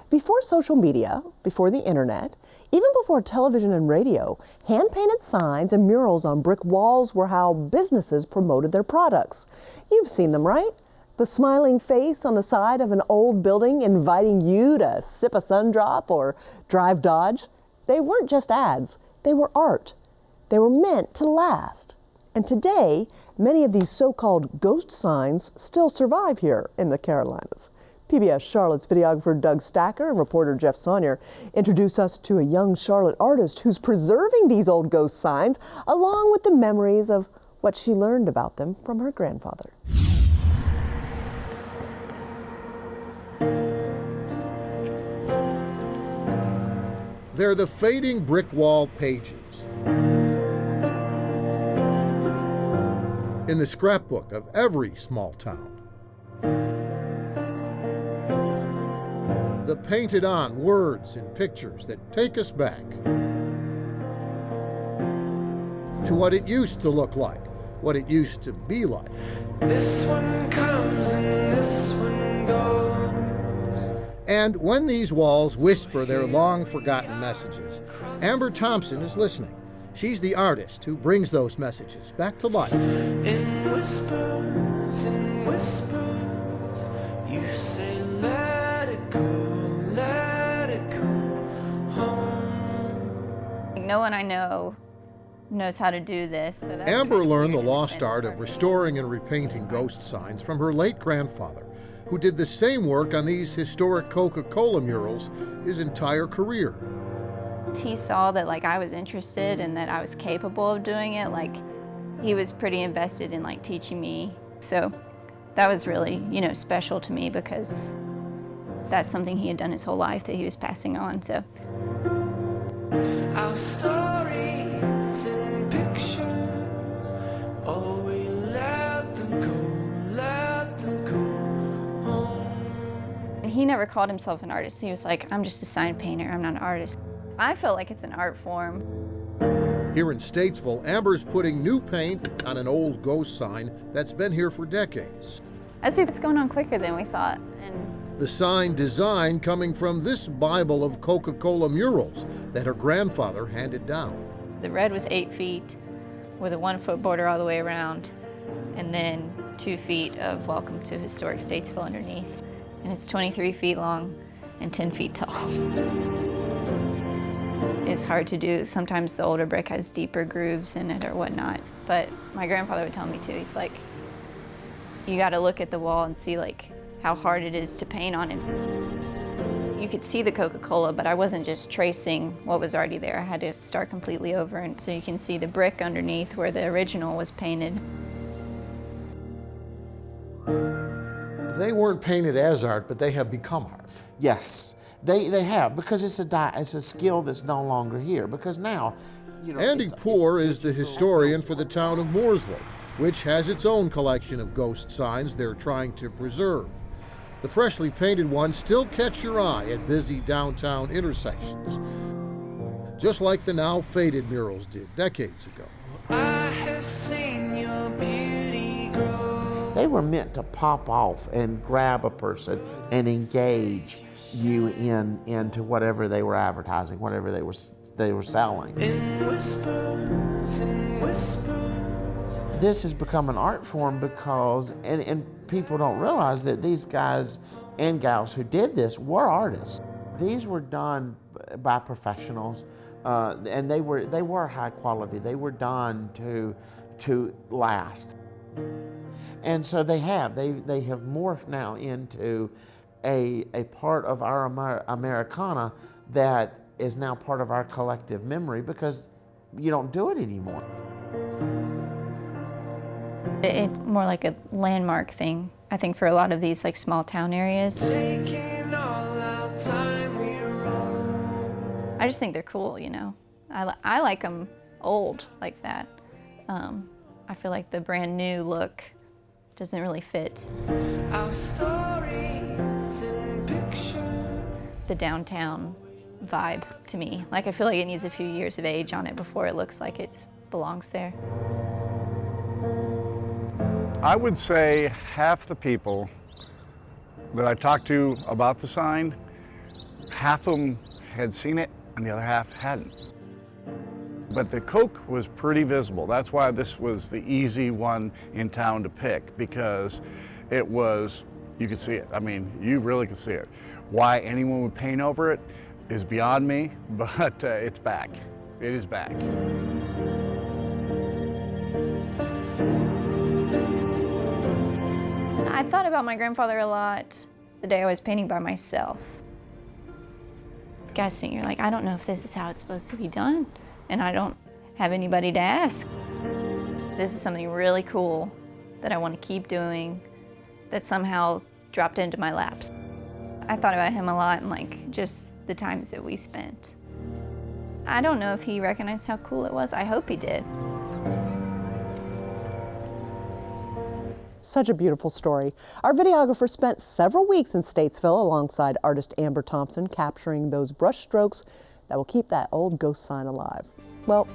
Before social media, before the internet, even before television and radio, hand-painted signs and murals on brick walls were how businesses promoted their products. You've seen them, right? The smiling face on the side of an old building inviting you to sip a Sundrop or drive Dodge. They weren't just ads, they were art. They were meant to last. And today, many of these so-called ghost signs still survive here in the Carolinas. PBS Charlotte's videographer Doug Stacker and reporter Jeff Saunier introduce us to a young Charlotte artist who's preserving these old ghost signs along with the memories of what she learned about them from her grandfather. They're the fading brick wall pages in the scrapbook of every small town. The painted on words and pictures that take us back to what it used to look like, what it used to be like. This one comes and this one goes. And when these walls whisper their long-forgotten messages, Amber Thompson is listening. She's the artist who brings those messages back to life. In whispers, you say, let it go home. No one I know knows how to do this. So that's Amber kind of learned the weird in a lost sense, art of for her. restoring and repainting ghost signs from her late grandfather, who did the same work on these historic Coca-Cola murals his entire career. He saw that I was interested and that I was capable of doing it. He was pretty invested in teaching me. So that was really, special to me because that's something he had done his whole life that he was passing on. So Our stories and pictures, oh, we let them go home. he never called himself an artist. He was like, I'm just a sign painter, I'm not an artist. I feel like it's an art form. Here in Statesville, Amber's putting new paint on an old ghost sign that's been here for decades. It's going on quicker than we thought. And The sign design coming from this Bible of Coca-Cola murals that her grandfather handed down. the red was 8 feet with a 1-foot border all the way around, and then 2 feet of welcome to historic Statesville underneath. And it's 23 feet long and 10 feet tall. It's hard to do. Sometimes the older brick has deeper grooves in it or whatnot. But my grandfather would tell me too, he's like, you gotta look at the wall and see how hard it is to paint on it. You could see the Coca-Cola, but I wasn't just tracing what was already there. I had to start completely over, and so you can see the brick underneath where the original was painted. They weren't painted as art, but they have become art. Yes, they have, because it's a skill that's no longer here. Because now, Andy Poor is the historian for the town of Mooresville, which has its own collection of ghost signs they're trying to preserve. The freshly painted ones still catch your eye at busy downtown intersections, just like the now faded murals did decades ago. I have seen your beauty grow. They were meant to pop off and grab a person and engage you into whatever they were advertising, whatever they were selling. In whispers, This has become an art form because, and people don't realize that these guys and gals who did this were artists. These were done by professionals, and they were high quality. They were done to last. And so they have morphed now into a part of our Americana that is now part of our collective memory because you don't do it anymore. It's more like a landmark thing, I think, for a lot of these small town areas. taking all our time we roam. I just think they're cool, I like them old like that. I feel like the brand new look doesn't really fit Our stories and pictures. the downtown vibe to me. I feel like it needs a few years of age on it before it looks like it belongs there. I would say half the people that I talked to about the sign half of them had seen it and the other half hadn't. But the Coke was pretty visible. That's why this was the easy one in town to pick, because it was, you could see it. I mean, you really could see it. Why anyone would paint over it is beyond me, but it's back. It is back. I thought about my grandfather a lot the day I was painting by myself. Guessing, you're like, I don't know if this is how it's supposed to be done, and I don't have anybody to ask. This is something really cool that I want to keep doing that somehow dropped into my laps. I thought about him a lot and like just the times that we spent. I don't know if he recognized how cool it was. I hope he did. Such a beautiful story. Our videographer spent several weeks in Statesville alongside artist Amber Thompson, capturing those brush strokes that will keep that old ghost sign alive. Well,